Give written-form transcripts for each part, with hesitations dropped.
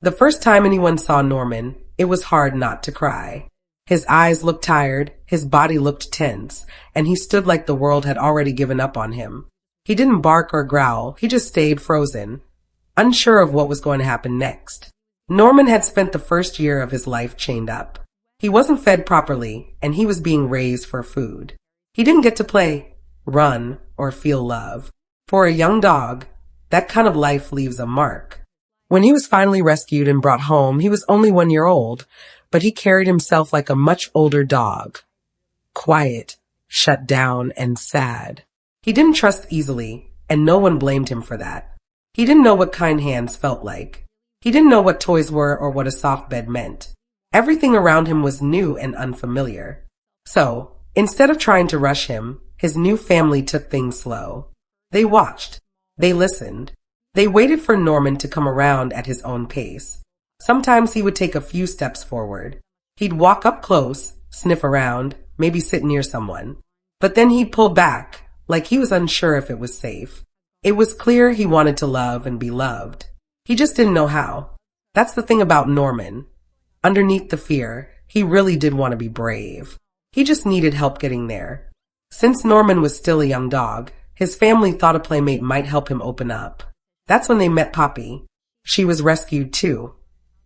The first time anyone saw Norman, it was hard not to cry. His eyes looked tired, his body looked tense, and he stood like the world had already given up on him. He didn't bark or growl, he just stayed frozen, unsure of what was going to happen next. Norman had spent the first year of his life chained up. He wasn't fed properly, and he was being raised for food. He didn't get to play, run, or feel love. For a young dog, that kind of life leaves a mark. When he was finally rescued and brought home, he was only 1 year old, but he carried himself like a much older dog. Quiet, shut down, and sad. He didn't trust easily, and no one blamed him for that. He didn't know what kind hands felt like. He didn't know what toys were or what a soft bed meant. Everything around him was new and unfamiliar. So, instead of trying to rush him, his new family took things slow. They watched. They listened. They waited for Norman to come around at his own pace. Sometimes he would take a few steps forward. He'd walk up close, sniff around, maybe sit near someone. But then he'd pull back, like he was unsure if it was safe. It was clear he wanted to love and be loved. He just didn't know how. That's the thing about Norman. Underneath the fear, he really did want to be brave. He just needed help getting there. Since Norman was still a young dog, his family thought a playmate might help him open up. That's when they met Poppy. She was rescued too,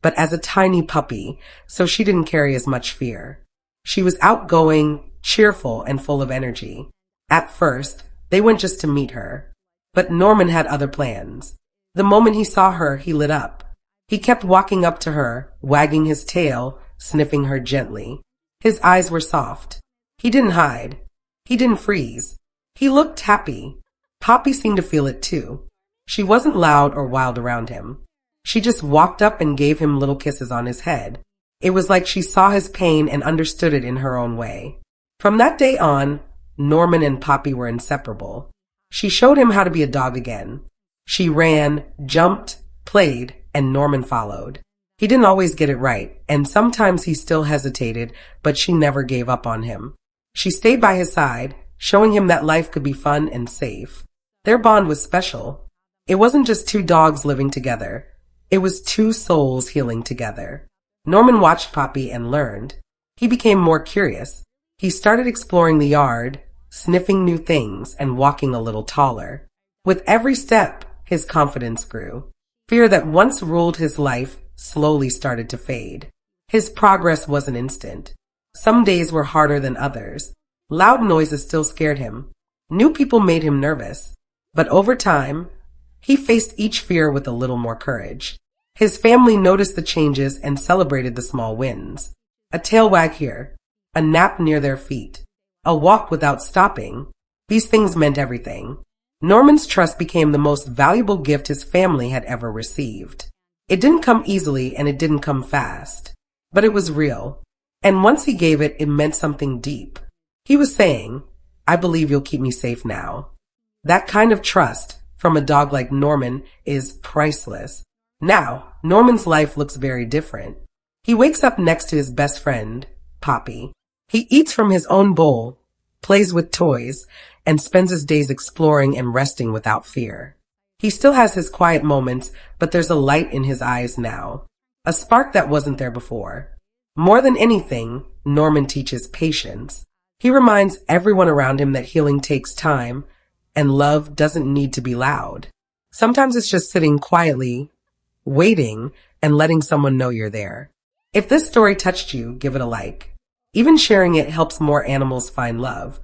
but as a tiny puppy, so she didn't carry as much fear. She was outgoing, cheerful, and full of energy. At first, they went just to meet her. But Norman had other plans. The moment he saw her, he lit up. He kept walking up to her, wagging his tail, sniffing her gently. His eyes were soft. He didn't hide. He didn't freeze. He looked happy. Poppy seemed to feel it too. She wasn't loud or wild around him. She just walked up and gave him little kisses on his head. It was like she saw his pain and understood it in her own way. From that day on, Norman and Poppy were inseparable. She showed him how to be a dog again. She ran, jumped, played, and Norman followed. He didn't always get it right, and sometimes he still hesitated, but she never gave up on him. She stayed by his side, showing him that life could be fun and safe. Their bond was special. It wasn't just two dogs living together. It was two souls healing together. Norman watched Poppy and learned. He became more curious. He started exploring the yard, sniffing new things, and walking a little taller. With every step, his confidence grew. Fear that once ruled his life slowly started to fade. His progress wasn't instant. Some days were harder than others. Loud noises still scared him. New people made him nervous. But over time, he faced each fear with a little more courage. His family noticed the changes and celebrated the small wins. A tail wag here, a nap near their feet, a walk without stopping. These things meant everything. Norman's trust became the most valuable gift his family had ever received. It didn't come easily and it didn't come fast, but it was real. And once he gave it, it meant something deep. He was saying, "I believe you'll keep me safe now." That kind of trust from a dog like Norman is priceless. Now, Norman's life looks very different. He wakes up next to his best friend, Poppy. He eats from his own bowl, plays with toys, and spends his days exploring and resting without fear. He still has his quiet moments, but there's a light in his eyes now. A spark that wasn't there before. More than anything, Norman teaches patience. He reminds everyone around him that healing takes time, and love doesn't need to be loud. Sometimes it's just sitting quietly, waiting, and letting someone know you're there. If this story touched you, give it a like. Even sharing it helps more animals find love.